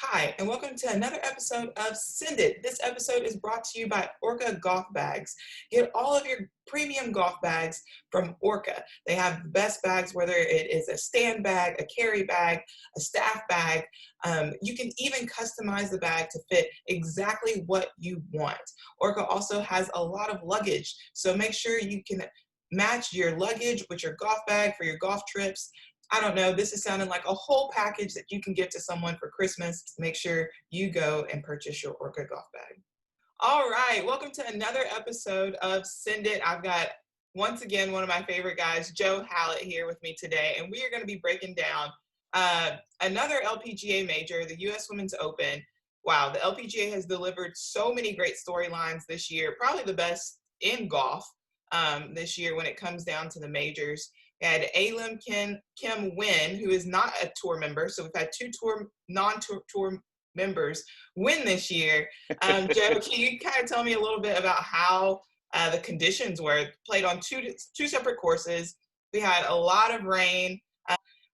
Hi, and welcome to another episode of Send It. This episode is brought to you by Orca Golf Bags. Get all of your premium golf bags from Orca. They have the best bags, whether it is a stand bag, a carry bag, a staff bag. You can even customize the bag to fit exactly what you want. Orca also has a lot of luggage, so make sure you can match your luggage with your golf bag for your golf trips. I don't know, this is sounding like a whole package that you can give to someone for Christmas. Make sure you go and purchase your Orca golf bag. All right, welcome to another episode of Send It. I've got, once again, one of my favorite guys, Joe Hallett, here with me today, and we are going to be breaking down another LPGA major, the U.S. Women's Open. Wow, the LPGA has delivered so many great storylines this year, probably the best in golf this year when it comes down to the majors. We had A Lin Kim win, who is not a tour member. So we've had two non-tour members win this year. Joe, can you kind of tell me a little bit about how the conditions were? Played on two separate courses. We had a lot of rain.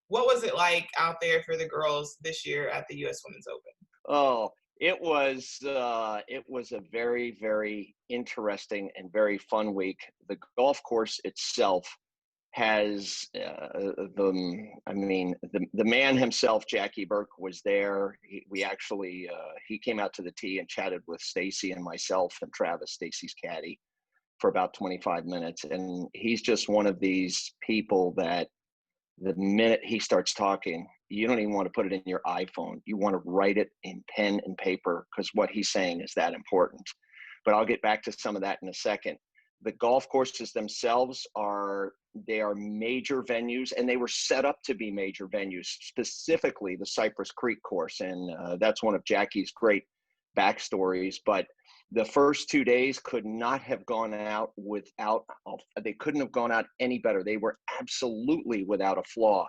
What was it like out there for the girls this year at the U.S. Women's Open? Oh, it was a very, very interesting and very fun week. The golf course itself has the man himself, Jackie Burke, was there. He came out to the tee and chatted with Stacy and myself and Travis, Stacy's caddy, for about 25 minutes. And he's just one of these people that the minute he starts talking, you don't even want to put it in your iPhone. You want to write it in pen and paper because what he's saying is that important. But I'll get back to some of that in a second. The golf courses themselves are major venues, and they were set up to be major venues, specifically the Cypress Creek course. And that's one of Jackie's great backstories. But the first 2 days could not have gone out they couldn't have gone out any better. They were absolutely without a flaw.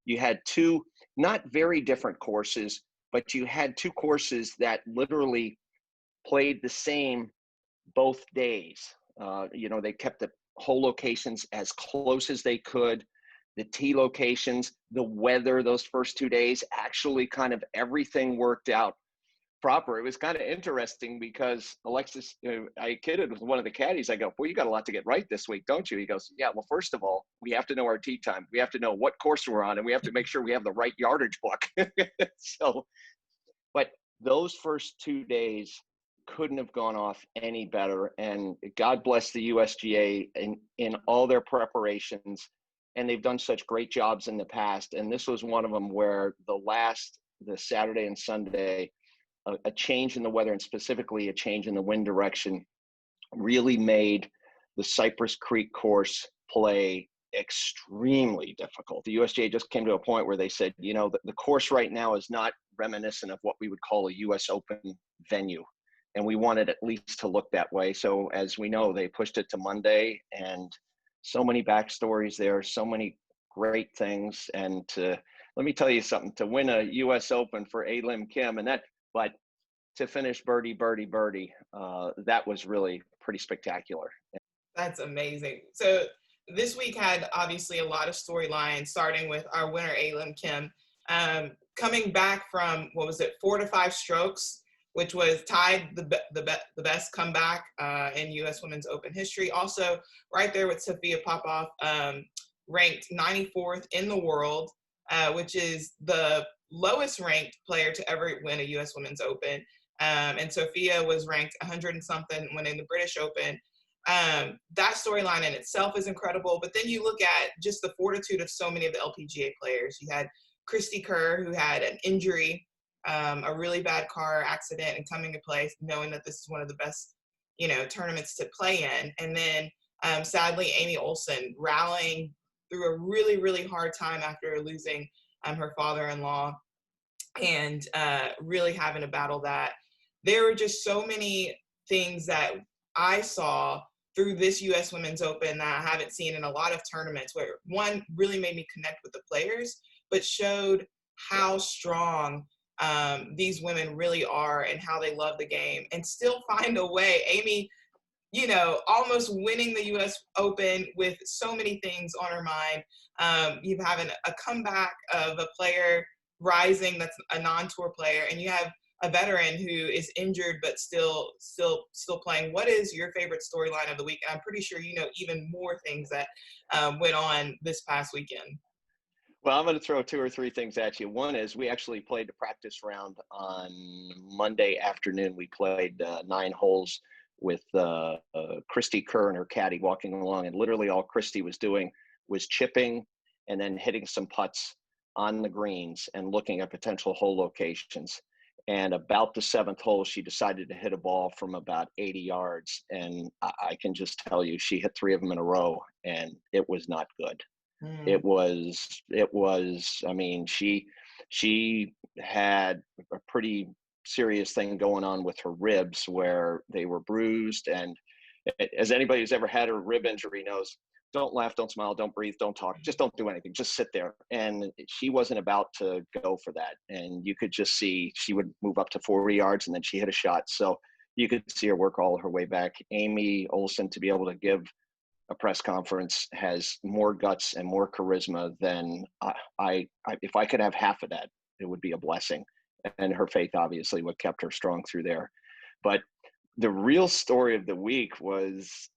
You had two not very different courses, but you had two courses that literally played the same both days. They kept the hole locations as close as they could. The tee locations, the weather, those first 2 days, actually kind of everything worked out proper. It was kind of interesting because Alexis, I kidded with one of the caddies. I go, well, you got a lot to get right this week, don't you? He goes, yeah, well, first of all, we have to know our tee time. We have to know what course we're on, and we have to make sure we have the right yardage book. But those first 2 days couldn't have gone off any better. And God bless the USGA in all their preparations. And they've done such great jobs in the past. And this was one of them where the Saturday and Sunday, a change in the weather and specifically a change in the wind direction really made the Cypress Creek course play extremely difficult. The USGA just came to a point where they said, the course right now is not reminiscent of what we would call a US Open venue. And we wanted at least to look that way. So as we know, they pushed it to Monday, and so many backstories there, so many great things. And let me tell you something, to win a US Open for A Lin Kim but to finish birdie, birdie, birdie, that was really pretty spectacular. That's amazing. So this week had obviously a lot of storylines, starting with our winner, A Lin Kim, coming back from, 4 to 5 strokes, which was tied the best comeback in U.S. Women's Open history. Also, right there with Sophia Popov, ranked 94th in the world, which is the lowest ranked player to ever win a U.S. Women's Open. And Sophia was ranked 100 and something winning the British Open. That storyline in itself is incredible. But then you look at just the fortitude of so many of the LPGA players. You had Christy Kerr, who had an injury, a really bad car accident, and coming to play knowing that this is one of the best, tournaments to play in. And then sadly, Amy Olsen rallying through a really, really hard time after losing her father-in-law and really having to battle that. There were just so many things that I saw through this U.S. Women's Open that I haven't seen in a lot of tournaments, where one really made me connect with the players, but showed how strong these women really are and how they love the game and still find a way. Amy, almost winning the U.S. Open with so many things on her mind. You having a comeback of a player rising that's a non-tour player, and you have a veteran who is injured but still playing. What is your favorite storyline of the week? I'm pretty sure you know even more things that went on this past weekend. Well, I'm going to throw two or three things at you. One is we actually played a practice round on Monday afternoon. We played 9 holes with Christy Kerr and her caddy walking along, and literally all Christy was doing was chipping and then hitting some putts on the greens and looking at potential hole locations. And about the 7th hole, she decided to hit a ball from about 80 yards. And I can just tell you, she hit 3 of them in a row, and it was not good. Mm. It was, I mean, she had a pretty serious thing going on with her ribs where they were bruised. And as anybody who's ever had a rib injury knows, don't laugh, don't smile, don't breathe, don't talk, just don't do anything, just sit there. And she wasn't about to go for that. And you could just see she would move up to 40 yards and then she hit a shot. So you could see her work all her way back. Amy Olsen, to be able to give a press conference, has more guts and more charisma than if I could have half of that, it would be a blessing. And her faith, obviously, what kept her strong through there. But the real story of the week was,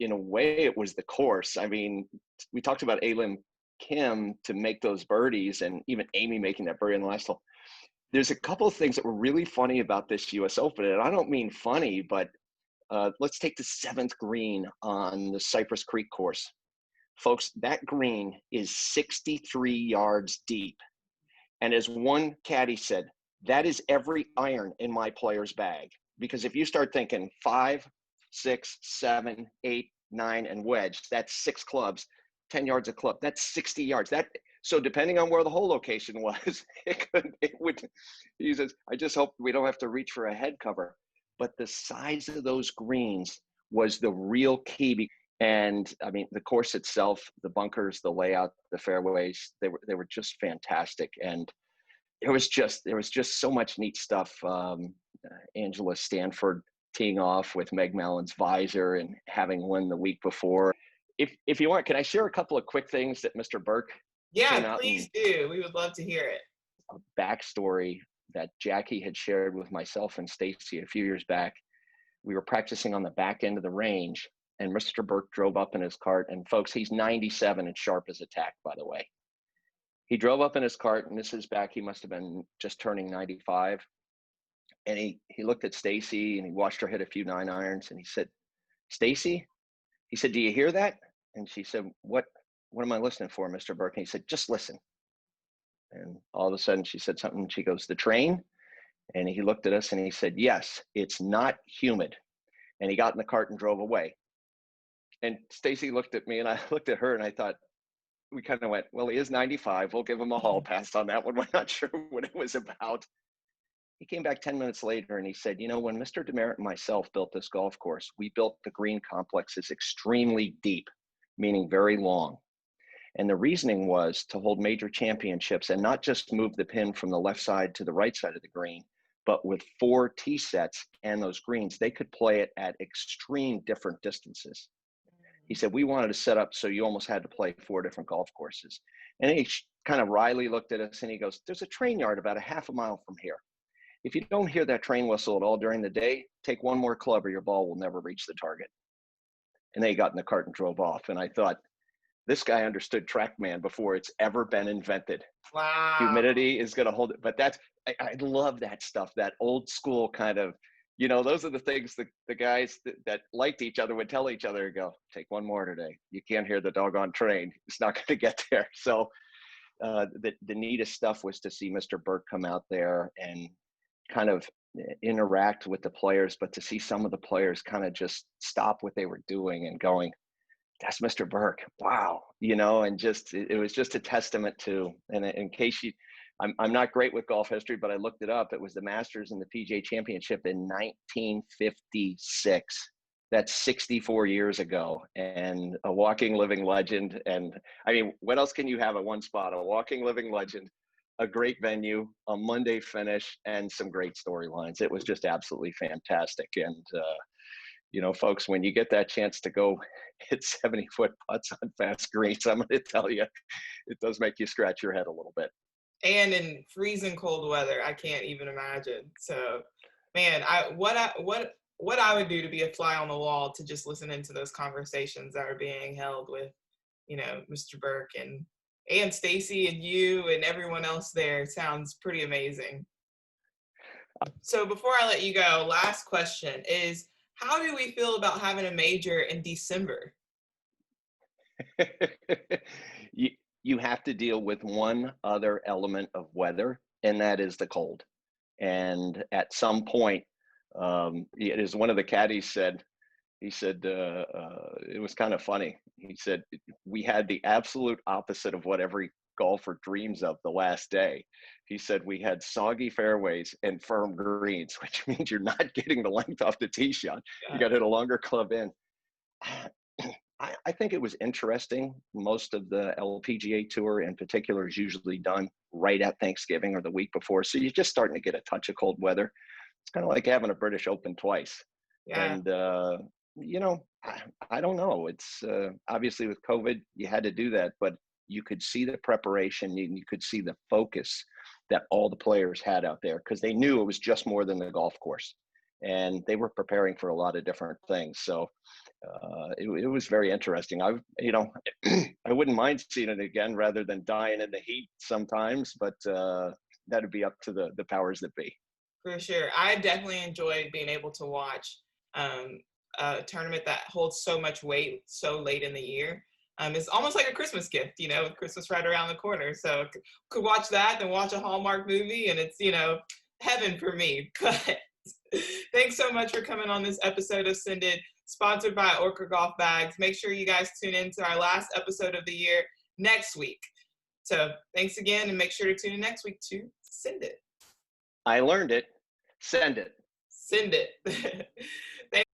in a way, it was the course. I mean, we talked about A Lin Kim to make those birdies, and even Amy making that birdie in the last hole. There's a couple of things that were really funny about this U.S. Open, and I don't mean funny, but let's take the 7th green on the Cypress Creek course. Folks, that green is 63 yards deep. And as one caddy said, that is every iron in my player's bag. Because if you start thinking 5, 6, 7, 8, 9, and wedge, that's 6 clubs, 10 yards a club, that's 60 yards. So depending on where the hole location was, he says, I just hope we don't have to reach for a head cover. But the size of those greens was the real key. And I mean, the course itself, the bunkers, the layout, the fairways, they were just fantastic. And there was just so much neat stuff. Angela Stanford teeing off with Meg Mellon's visor and having won the week before. If you want, can I share a couple of quick things that Mr. Burke came Yeah, out please do. We would love to hear it. A backstory that Jackie had shared with myself and Stacy a few years back. We were practicing on the back end of the range, and Mr. Burke drove up in his cart. And folks, he's 97 and sharp as a tack, by the way. He drove up in his cart, and this is back, he must have been just turning 95. And he looked at Stacy and he watched her hit a few 9-irons, and he said, Stacy, he said, do you hear that? And she said, what am I listening for, Mr. Burke? And he said, just listen. And all of a sudden she said something. She goes, the train? And he looked at us and he said, yes, it's not humid. And he got in the cart and drove away. And Stacy looked at me and I looked at her and I thought, we kind of went, well, he is 95. We'll give him a hall pass on that one. We're not sure what it was about. He came back 10 minutes later and he said, you know, when Mr. Demerit and myself built this golf course, we built the green complexes extremely deep, meaning very long. And the reasoning was to hold major championships and not just move the pin from the left side to the right side of the green, but with 4 tee sets and those greens, they could play it at extreme different distances. He said, we wanted to set up so you almost had to play 4 different golf courses. And he kind of wryly looked at us and he goes, there's a train yard about a half a mile from here. If you don't hear that train whistle at all during the day, take 1 more club or your ball will never reach the target. And they got in the cart and drove off. And I thought, this guy understood TrackMan before it's ever been invented. Wow. Humidity is going to hold it. But I love that stuff, that old school kind of, you know, those are the things the guys that liked each other would tell each other, go, take 1 more today. You can't hear the doggone train. It's not going to get there. So the neatest stuff was to see Mr. Burke come out there and kind of interact with the players, but to see some of the players kind of just stop what they were doing and going, that's Mr. Burke. Wow. You know, and just, it was just a testament to, and in case I'm not great with golf history, but I looked it up. It was the Masters and the PGA Championship in 1956. That's 64 years ago, and a walking living legend. And I mean, what else can you have at one spot? A walking living legend, a great venue, a Monday finish, and some great storylines. It was just absolutely fantastic. And, you know, folks, when you get that chance to go hit 70-foot putts on fast greens, I'm going to tell you, it does make you scratch your head a little bit. and in freezing cold weather. I can't even imagine. So, man, what I would do to be a fly on the wall to just listen into those conversations that are being held with, Mr. Burke and Stacy and you and everyone else there sounds pretty amazing. So before I let you go, last question is, how do we feel about having a major in December? you you have to deal with one other element of weather, and that is the cold. And at some point, it is one of the caddies said. He said it was kind of funny. He said we had the absolute opposite of what every golfer dreams of the last day. He said we had soggy fairways and firm greens, which means you're not getting the length off the tee shot. You Yeah, got to hit a longer club in. I think it was interesting. Most of the LPGA Tour in particular is usually done right at Thanksgiving or the week before. So you're just starting to get a touch of cold weather. It's kind of like having a British Open twice. yeah, And, I don't know. It's obviously with COVID, you had to do that, but you could see the preparation and you could see the focus that all the players had out there because they knew it was just more than the golf course. And they were preparing for a lot of different things. So it was very interesting. I wouldn't mind seeing it again rather than dying in the heat sometimes, but that'd be up to the powers that be. for sure. I definitely enjoyed being able to watch um, a tournament that holds so much weight so late in the year. It's almost like a Christmas gift, with Christmas right around the corner. So could watch that, then watch a Hallmark movie, and it's heaven for me. But thanks so much for coming on this episode of Send It, sponsored by Orca Golf Bags. Make sure you guys tune in to our last episode of the year next week. So thanks again, and make sure to tune in next week to Send It. I learned it. Send it. Send it. Thanks.